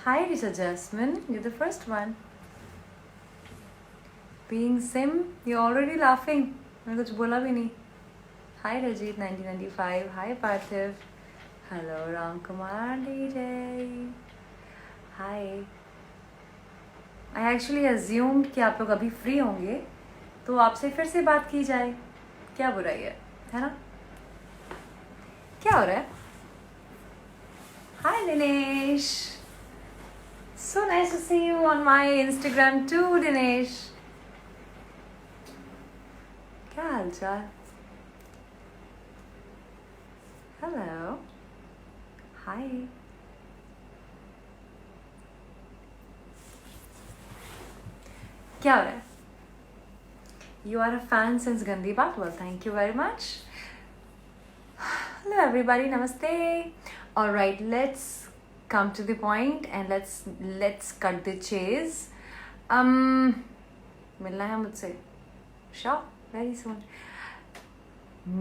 Hi, Risha Jasmine. You're the first one. Being Sim, you're already laughing. मैंने कुछ बोला भी नहीं. Hi, Rajit 1995. Hi, Parthiv. Hello, Ram Kumar DJ. Hi. I actually assumed कि आप लोग अभी फ्री होंगे, तो आपसे फिर से बात की जाए. क्या बुराई है ना? क्या हो रहा है? Hi, Dinesh. So nice to see you on my Instagram too, Dinesh. क्या हाल चाल? Hello. Hi. क्या हो रहा है? You are a fan since Gandhi Baat. Well, thank you very much. Hello everybody, namaste. All right, let's come to the point and let's cut the chase. मिलना है मुझसे? Sure, very soon.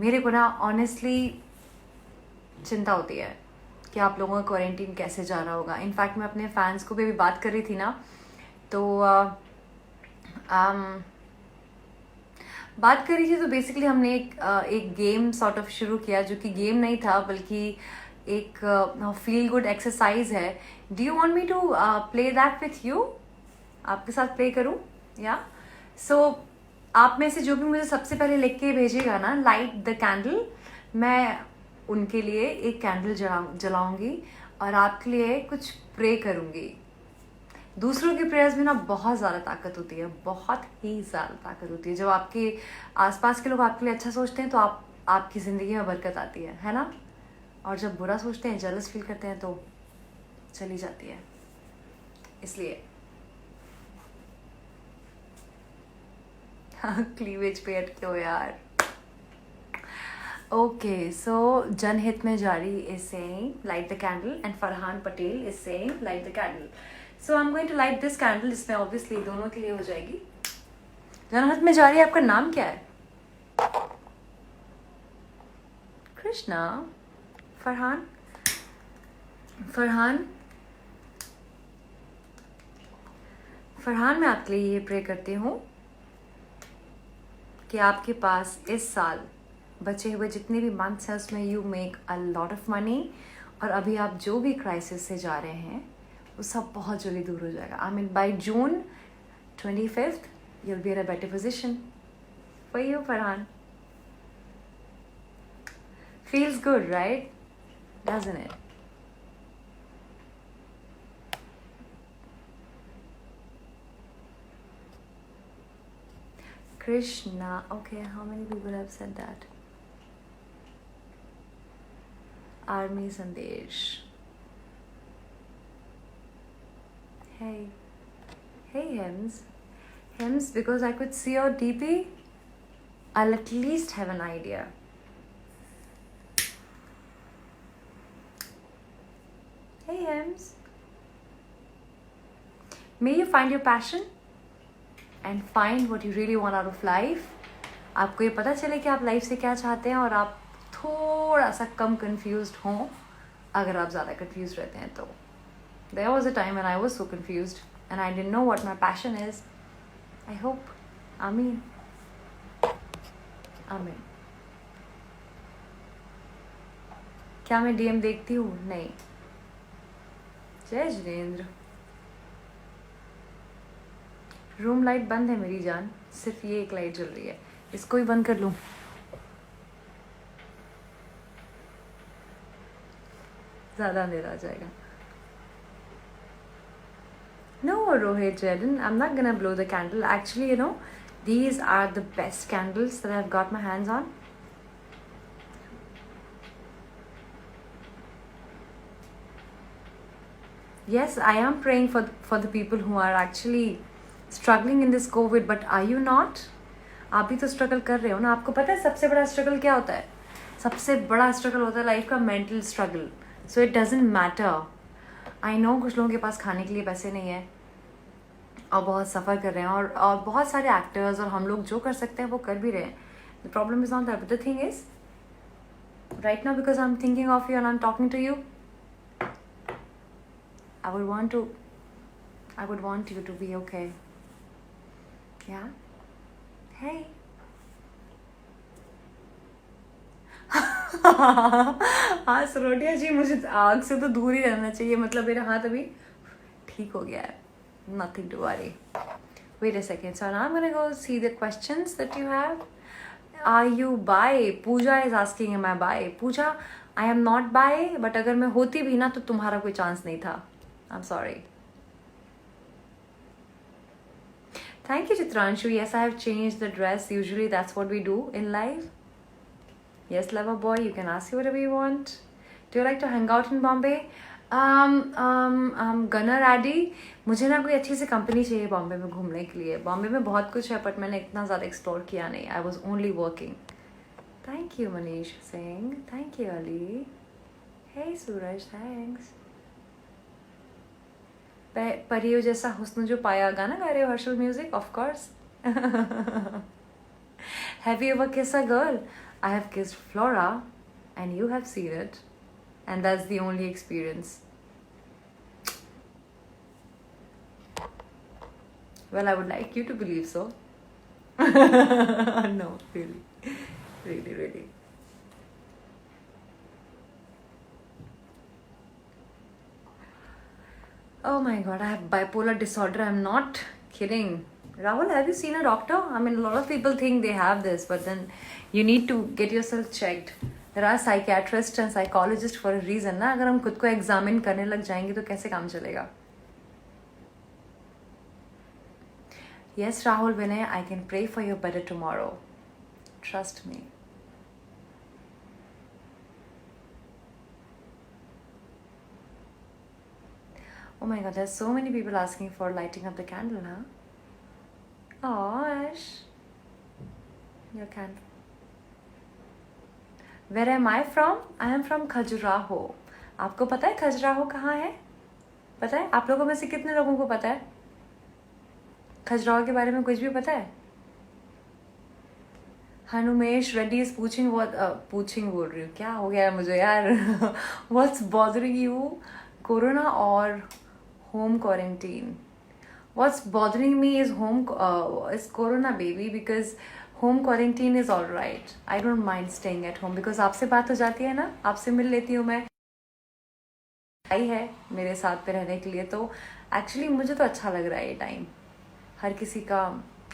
मेरे को ना honestly चिंता होती है कि आप लोगों का क्वारंटीन कैसे जा रहा होगा. इनफैक्ट मैं अपने फैंस को भी बात कर रही थी ना, तो बात करी थी. तो बेसिकली हमने एक गेम सॉर्ट ऑफ शुरू किया, जो कि गेम नहीं था बल्कि एक फील गुड एक्सरसाइज है. Do you want me to play that with you? आपके साथ प्ले करूं या? सो आप में से जो भी मुझे सबसे पहले लिख के भेजेगा ना, लाइट द कैंडल, मैं उनके लिए एक कैंडल जलाऊंगी और आपके लिए कुछ प्रे करूंगी. दूसरों की प्रेयर्स में ना बहुत ज़्यादा ताकत होती है, बहुत ही ज़्यादा ताकत होती है. जब आपके आसपास के लोग आपके लिए अच्छा सोचते हैं तो आपकी ज़िंदगी में बरकत आती है ना. और जब बुरा सोचते हैं, जेलस फील करते हैं, तो चली जाती है. इसलिए क्लीवेज पे अटके हो यार. Okay, so Janhit में जारी is saying light the candle and Farhan Patel is saying light the candle. So I'm going to light this candle. इसमें obviously दोनों के लिए हो जाएगी. जनहित में जारी, आपका नाम क्या है? कृष्णा. फरहान. मैं आपके लिए ये प्रे करती हूँ कि आपके पास इस साल बचे हुए जितने भी मंथ्स हैं उसमें you make a lot of money, और अभी आप जो भी क्राइसिस से जा रहे हैं वो सब बहुत जल्दी दूर हो जाएगा. I mean by June 25th you'll be in a better position. For you, Farhan. Feels good, right? Doesn't it? Krishna. Okay, how many people have said that? Army Sandesh. Hey, Hems, because I could see your DP, I'll at least have an idea. Hey Hems, may you find your passion and find what you really want out of life. आपको ये पता चले कि आप life से क्या चाहते हैं, और आप थोड़ा सा कम confused हों. अगर आप ज़्यादा confused रहते हैं तो there was a time when I was so confused and I didn't know what my passion is. I hope. Amen. क्या मैं DM देखती हूँ? नहीं. जय जिनेंद्र. रूम लाइट बंद है मेरी जान, सिर्फ ये एक लाइट जल रही है. इसको ही बंद कर लूँ? ज़्यादा अंधेरा आ जाएगा. No, Rohit Jaden, I'm not gonna blow the candle. Actually, you know, these are the best candles that I've got my hands on. Yes, I am praying for the people who are actually struggling in this COVID, but are you not? आप भी तो struggle कर रहे हो ना. आपको पता है सबसे बड़ा स्ट्रगल क्या होता है? सबसे बड़ा स्ट्रगल होता है लाइफ का mental struggle. So it doesn't matter. I know कुछ लोगों के पास खाने के लिए पैसे नहीं है और बहुत सफ़र कर रहे हैं, और बहुत सारे एक्टर्स और हम लोग जो कर सकते हैं वो कर भी रहे हैं. The problem is not that, but the thing is right now, because I am thinking of you and I am talking to you, I would want to. I would want you to be okay. Yeah. Hey. हाँ सरोटिया जी, मुझे आग से तो दूर ही रहना चाहिए, मतलब मेरा हाथ अभी ठीक हो गया है. Nothing to worry. Wait a second. So now I'm gonna go see the questions that you have. Are you bi? Pooja is asking, am I bi? Pooja, I am not bi, but अगर मैं होती भी ना तो तुम्हारा कोई chance नहीं था. I'm sorry. Thank you, Chitranshu. Yes, I have changed the dress. Usually that's what we do in life. Yes, lover boy, you can ask me whatever you want. Do you like to hang out in Bombay? Gunnar Addy, मुझे ना कोई अच्छी सी company चाहिए बॉम्बे में घूमने के लिए. बॉम्बे में बहुत कुछ है, बट मैंने इतना ज़्यादा एक्सप्लोर किया नहीं. I was only working. Thank you Manish Singh. Thank you Ali. Hey Suraj, thanks. परियो जैसा हुस्न जो पाया, गाना गा रहे हो Harshal music? Of course. Have you ever kissed a girl? I have kissed Flora, and you have seen it, and that's the only experience. Well, I would like you to believe so. No, really, really, really. Oh my God, I have bipolar disorder. I'm not kidding. Rahul, have you seen a doctor? I mean, a lot of people think they have this, but then you need to get yourself checked. There are psychiatrists and psychologists for a reason. ना अगर हम खुद को examine करने लग जाएंगे तो कैसे काम चलेगा? Yes, Rahul Vinay, I can pray for you better tomorrow. Trust me. Oh my God, there's so many people asking for lighting up the candle, huh? Oh, Ash. Your candle. Where am I from? I am from Khajuraho. आपको पता है खजुराहो कहाँ है? पता है? आप लोगों में से कितने लोगों को पता है? खजुराहो के बारे में कुछ भी पता है? हनुमेश रेड्डी इज पूछिंग पूछिंग बोल रही हूँ, क्या हो गया है मुझे यार? What's bothering you? कोरोना और home quarantine. What's bothering me is is corona, baby, because home quarantine is all right. I don't mind staying at home because आपसे बात हो जाती है ना, आपसे मिल लेती हूँ मैं. आई है मेरे साथ पे रहने के लिए, तो एक्चुअली मुझे तो अच्छा लग रहा है ये टाइम. हर किसी का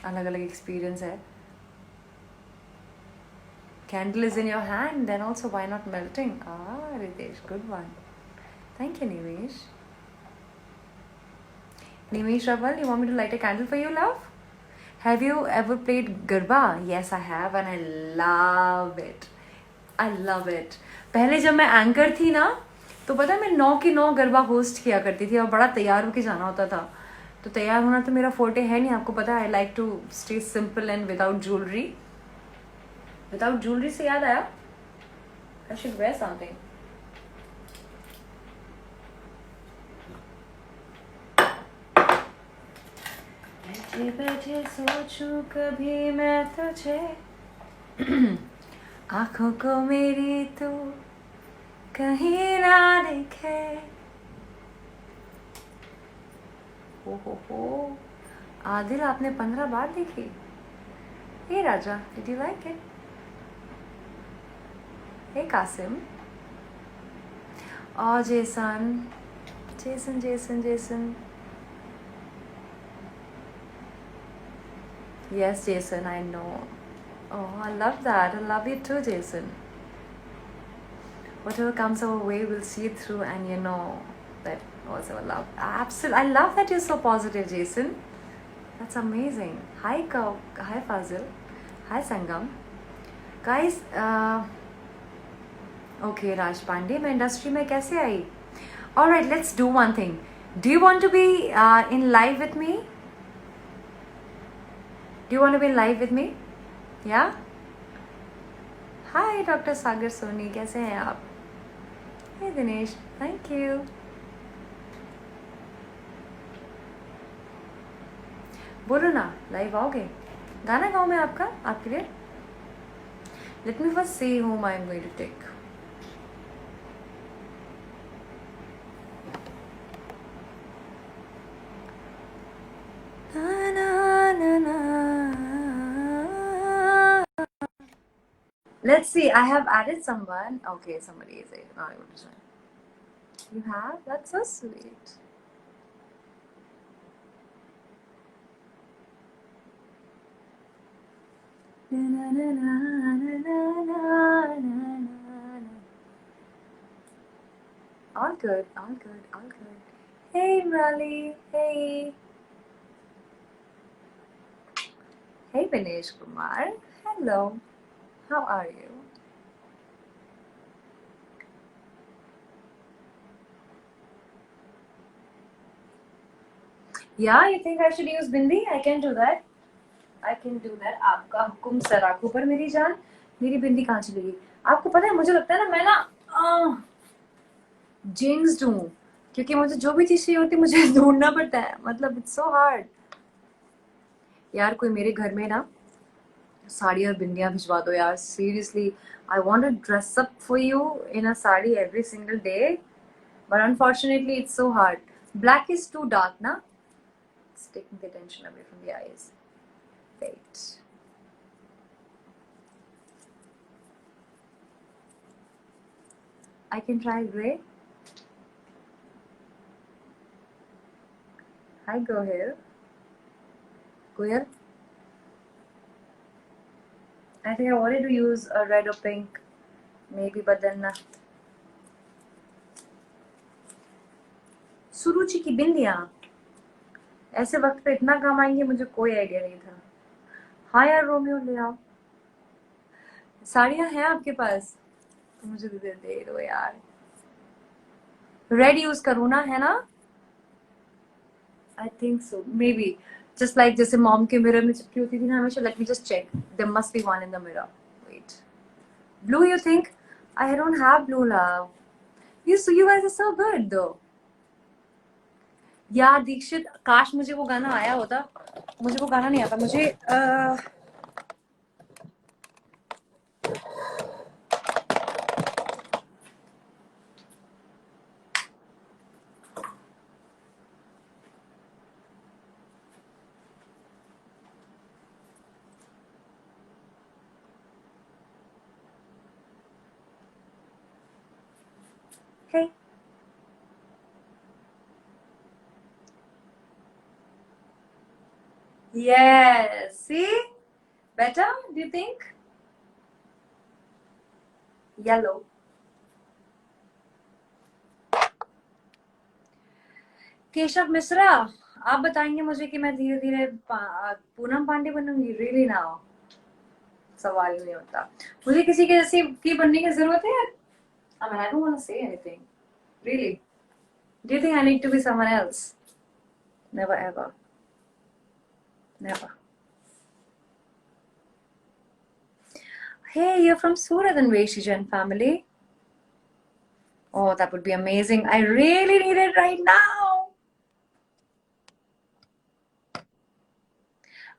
अलग अलग एक्सपीरियंस है. Candle is in your hand, then also why not melting? Ah, Ritesh, good one. Thank you, Nimesh. Nimesh Raval, you want me to light a candle for you, love? Have you ever played Garba? Yes, I have, and I love it. I love it. पहले जब मैं anchor थी ना, तो पता है मैं 9 की 9 गरबा होस्ट किया करती थी और बड़ा तैयार होके जाना होता था. तो तैयार होना तो मेरा फोर्टे है नहीं, आपको पता है. I like to stay simple and without jewellery. Without jewellery से याद आया, आई शुड वेयर समथिंग. बैठे बैठे सोचूं कभी मैं तुझे, आंखों को मेरी तो कहीं ना दिखे. हो आदिल, आपने 15 बार देखी? हे राजा, डिड यू लाइक इट? हे कासिम और Jason. Jason Jason Jason. Yes, Jason, I know. Oh, I love that. I love you too, Jason. Whatever comes our way, we'll see it through, and you know that was our love. Absolutely. I love that you're so positive, Jason. That's amazing. Hi, hi, Fazil. Hi, Sangam. Guys, okay, Raj Pandey, मैं industry में कैसे आई? All right, let's do one thing. Do you want to be in live with me? Do you want to be live with me? Yeah? Hi, Dr. Sagar Soni. कैसे हैं आप? Hey, Dinesh. Thank you. बोलो ना, live आओगे? गाना गाऊँ मैं आपका, आपके लिए? Let me first see whom I am going to take. Let's see. I have added someone. Okay, somebody is not able to join. You have? That's so sweet. Na, na, na, na, na, na, na, na. All good, all good, all good. Hey, Mrali. Hey. Hey, Vinesh Kumar. Hello. How are you? Yeah, you think I should use Bindi? I can do that. I can do that. आपका हुक्म sir आंखों पर मेरी जान. मेरी बिंदी कहाँ चली गई? आपको पता है मुझे लगता है ना मैं ना जिंक्स्ड हूँ क्योंकि मुझे जो भी चीज चाहिए होती है मुझे ढूंढना पड़ता है. मतलब इट्स सो हार्ड. यार कोई मेरे घर में ना साड़ी और बिंदियां भिजवा दो यार. Seriously I want to dress up for you in a sari every single day. But unfortunately, it's so hard. Black is too dark, na? It's taking the attention away from the eyes. Wait. I can try grey. Hi, go here. Go here. I think I wanted to use a red or pink, maybe, but then. सुरुचि की बिंदियां ऐसे वक्त पे इतना काम आएंगे मुझे कोई idea नहीं था. हाँ यार रोमियो ले आओ. साड़ियां हैं आपके पास तो मुझे दे दो यार. रेड यूज करूँ ना है ना. I think so maybe just like जैसे मॉम के मिरर में चिपकी होती थी ना हमेशा. Let me just check. There must be one in the mirror. Wait. Blue you think. I don't have blue love. You guys are so good though. यार दीक्षित काश मुझे वो गाना आया होता. मुझे वो गाना नहीं आता. मुझे hey. Yes. See? Better? Do you think? Yellow. Keshav Mishra आप बताएंगे मुझे कि मैं धीरे धीरे पूनम पांडे बनूंगी. रियली नाउ सवाल नहीं होता. मुझे किसी के जैसी की बनने की जरूरत है. I mean, I don't want to say anything. Really? Do you think I need to be someone else? Never ever. Never. Hey, you're from Surat and Veshijan family. Oh, that would be amazing. I really need it right now.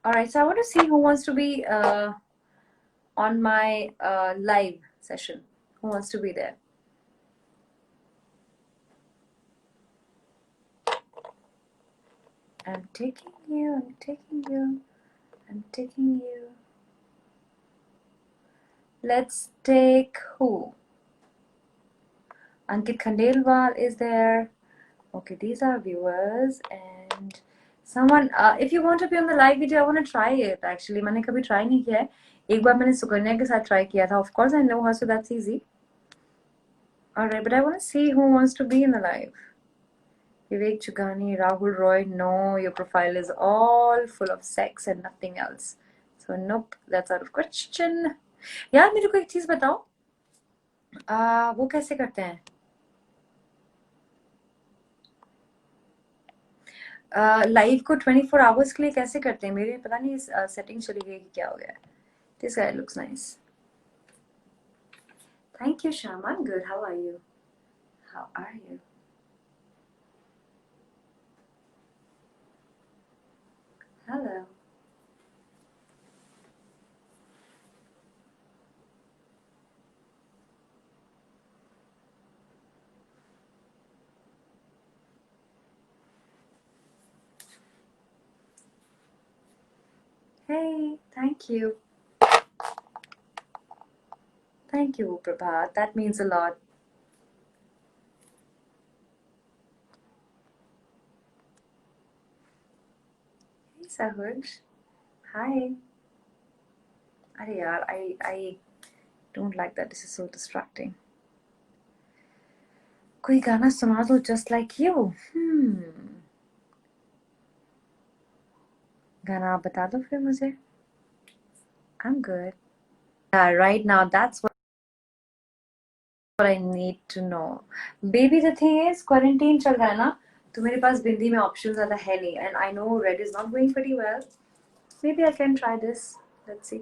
All right, so I want to see who wants to be on my live session. Who wants to be there? I'm taking you, I'm taking you, I'm taking you. Let's take who? Ankit Khandelwal is there. Okay, these are viewers and someone. If you want to be on the live video, I want to try it. Actually, मैंने कभी try नहीं किया है. एक बार मैंने सुकन्या के साथ try किया था. Of course, I know her, so that's easy. All right, but I want to see who wants to be in the live. Vivek Chugani, Rahul Roy, no, your profile is all full of sex and nothing else. So nope, that's out of question. यार मेरे को एक चीज बताओ. वो कैसे करते हैं? लाइव को 24 आवर्स के लिए कैसे करते हैं? मेरे पता नहीं सेटिंग चली गई कि क्या हो गया. This guy looks nice. Thank you, Sham. I'm good. How are you? How are you? Hello. Hey, thank you. Thank you, Prabhat. That means a lot. Hey, Sahuj. Hi. अरे यार, I don't like that. This is so distracting. कोई गाना सुना दो, just like you. गाना आप बता दो फिर मुझे. I'm good. Yeah, right now that's what I need to know. Baby, the thing is, quarantine चल रहा है ना, तो मेरे पास बिंदी में options ज़्यादा है नहीं, and I know red is not going pretty well. Maybe I can try this. Let's see.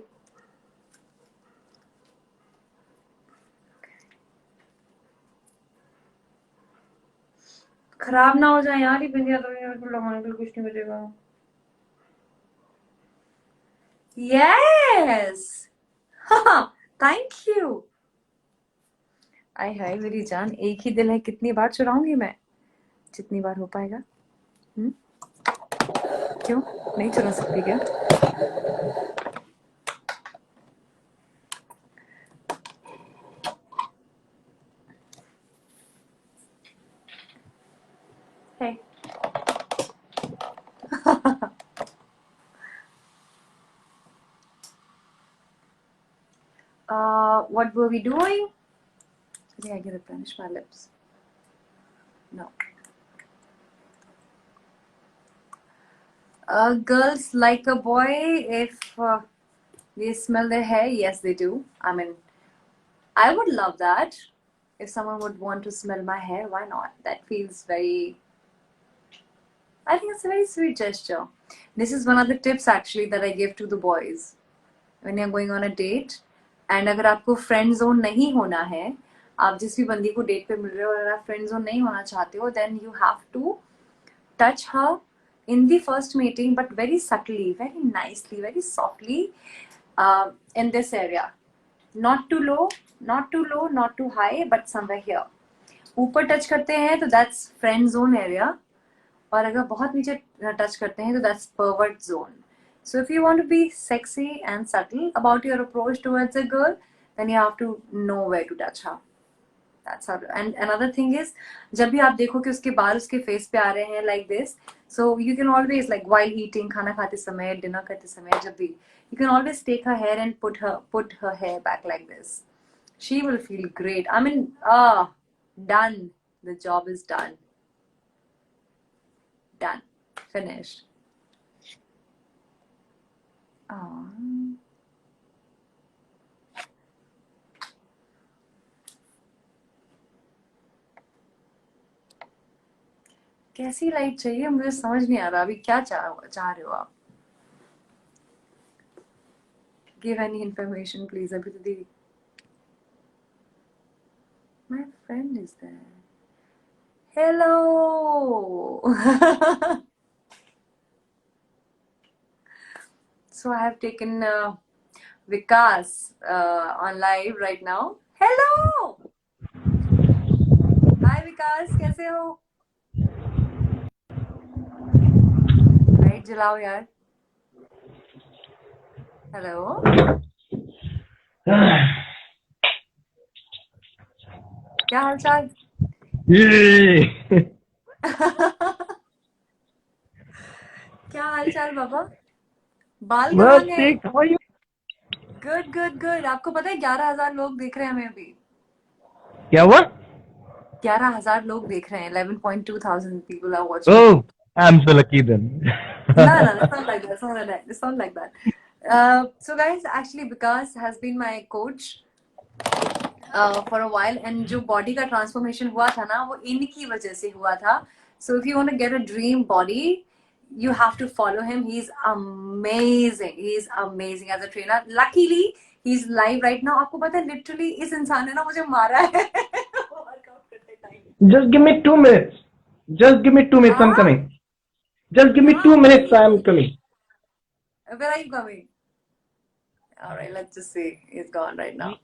खराब ना हो जाए यार ये बिंदिया, तो मेरे को लगाने के लिए कुछ नहीं बचेगा. Yes. Thank you. आय हाय मेरी जान, एक ही दिल है, कितनी बार चुराऊंगी मैं? जितनी बार हो पाएगा. क्यों नहीं चुरा सकती क्या? Hey. What were we doing? I think I can replenish my lips. No. Girls like a boy if they smell their hair. Yes, they do. I mean, I would love that. If someone would want to smell my hair, why not? That feels very. I think it's a very sweet gesture. This is one of the tips actually that I give to the boys when you're going on a date. And अगर आपको friend zone नहीं होना है, आप जिस भी बंदी को डेट पे मिल रहे हो और अगर आप friend zone नहीं होना चाहते हो, then you have to touch her in the first meeting, but very subtly, very nicely, very softly, in this area. Not too low, not too low, not too high, but somewhere here. ऊपर touch करते हैं तो that's friend zone area, और अगर बहुत नीचे touch करते हैं तो that's pervert zone. So if you want to be sexy and subtle about your approach towards a girl, then you have to know where to touch her. That's how. And another thing is, जब भी आप देखो कि उसके बाल उसके face पे आ रहे हैं like this, so you can always, like while eating, खाना खाते समय, dinner करते समय, जब भी, you can always take her hair and put her hair back like this. She will feel great. I mean, done. The job is done. Done. Finished. कैसी light चाहिए, मुझे समझ नहीं आ रहा अभी क्या चाह रहे हो आप. Give any information please. अभी तो दीदी. My friend is there. Hello. So I have taken Vikas on live right now. Hello. Hi Vikas, कैसे हो? लाइट जलाओ यार. हेलो. क्या हालचाल? क्या हालचाल बाबा? बाल कहाँ गए? Good good good. आपको पता है 11,000 लोग देख रहे हैं हमें अभी. क्या हुआ? 11,000 लोग देख रहे हैं. 11.2 thousand people are watching. Oh, I'm so lucky then. No, it's not like that. It's not like that. It's not like that. So guys, actually Vikas has been my coach for a while, and जो body का transformation हुआ था ना, वो इनकी वजह से हुआ था. So if you want to get a dream body, you have to follow him. He's amazing. He's amazing as a trainer. Luckily, he's live right now. आपको पता है literally इस इंसान ने ना मुझे मारा है. Just give me 2 minutes. Just give me 2 minutes. I'm coming. Just give me 2 minutes. I'm coming. Where are you coming? All right, let's just see. He's gone right now.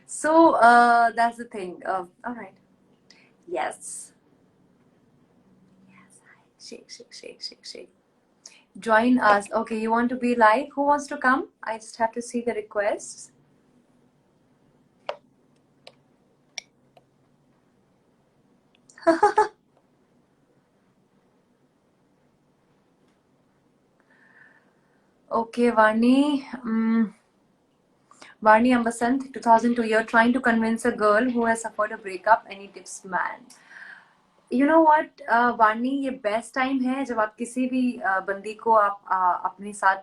So that's the thing. All right. Yes. Yes. Shake, shake, shake, shake, shake. Join us. Okay, you want to be live? Who wants to come? I just have to see the requests. Okay, Vani. Vani Ambasant, 2002. You're trying to convince a girl who has suffered a breakup. Any tips, man? You know what वानी, ये best time है जब आप किसी भी बंदी को आप अपने साथ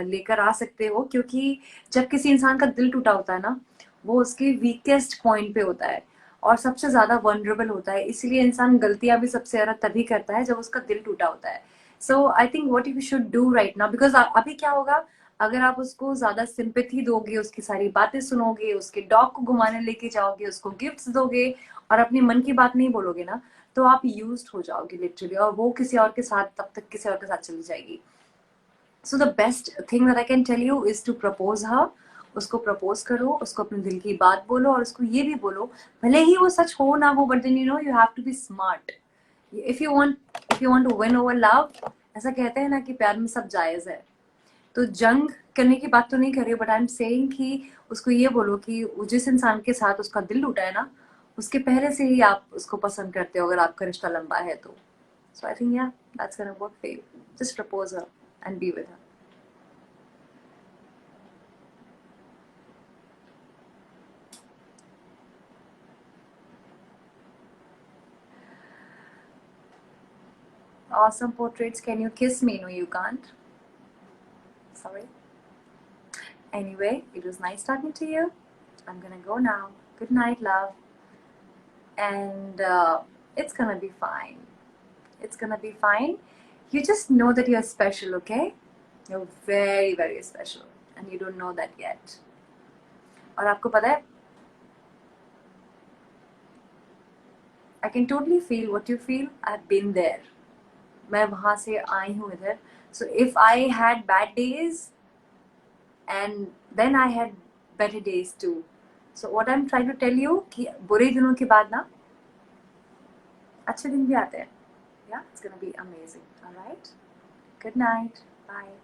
लेकर आ सकते हो, क्योंकि जब किसी इंसान का दिल टूटा होता है ना, वो उसके वीकेस्ट पॉइंट पे होता है और सबसे ज्यादा वनरेबल होता है। इसीलिए इंसान गलतियां भी सबसे ज्यादा तभी करता है जब उसका दिल टूटा होता है। So I think what you should do right now, because अभी क्या होगा, अगर आप उसको ज्यादा सिंपैथी दोगे, उसकी सारी बातें सुनोगे, उसके डॉग को घुमाने लेके जाओगे, उसको गिफ्ट्स दोगे और अपनी मन की बात नहीं बोलोगे ना, तो आप यूज्ड हो जाओगे लिटरली, और वो किसी और के साथ, तब तक किसी और के साथ चली जाएगी। So the best thing that I can tell you is to propose her. उसको प्रपोज करो, उसको अपने दिल की बात बोलो, और उसको ये भी बोलो, भले ही वो सच हो ना हो, but then you know you have to be smart. If you want to win over love, ऐसा कहते हैं ना कि प्यार में सब जायज है, तो जंग करने की बात तो नहीं कर रही हूँ, बट आई एम सेइंग कि उसको ये बोलो कि जिस इंसान के साथ उसका दिल टूटा है ना, उसके पहले से ही आप उसको पसंद करते हो, अगर आपका रिश्ता लंबा है तो। सो आई थिंक या that's gonna work for you. Just propose her and be with her. Awesome portraits. Can you kiss me? No, you can't. Sorry. Anyway, it was nice talking to you. I'm gonna go now. Good night, love. And it's gonna be fine. It's gonna be fine. You just know that you're special, okay? You're very, very special. And you don't know that yet. और आपको पता है, I can totally feel what you feel. I've been there. मैं वहां से आई हूँ इधर. So if I had bad days, and then I had better days too. So what I'm trying to tell you कि बुरे दिनों के बाद ना अच्छे दिन भी आते हैं. Yeah, it's gonna be amazing. All right. Good night. Bye.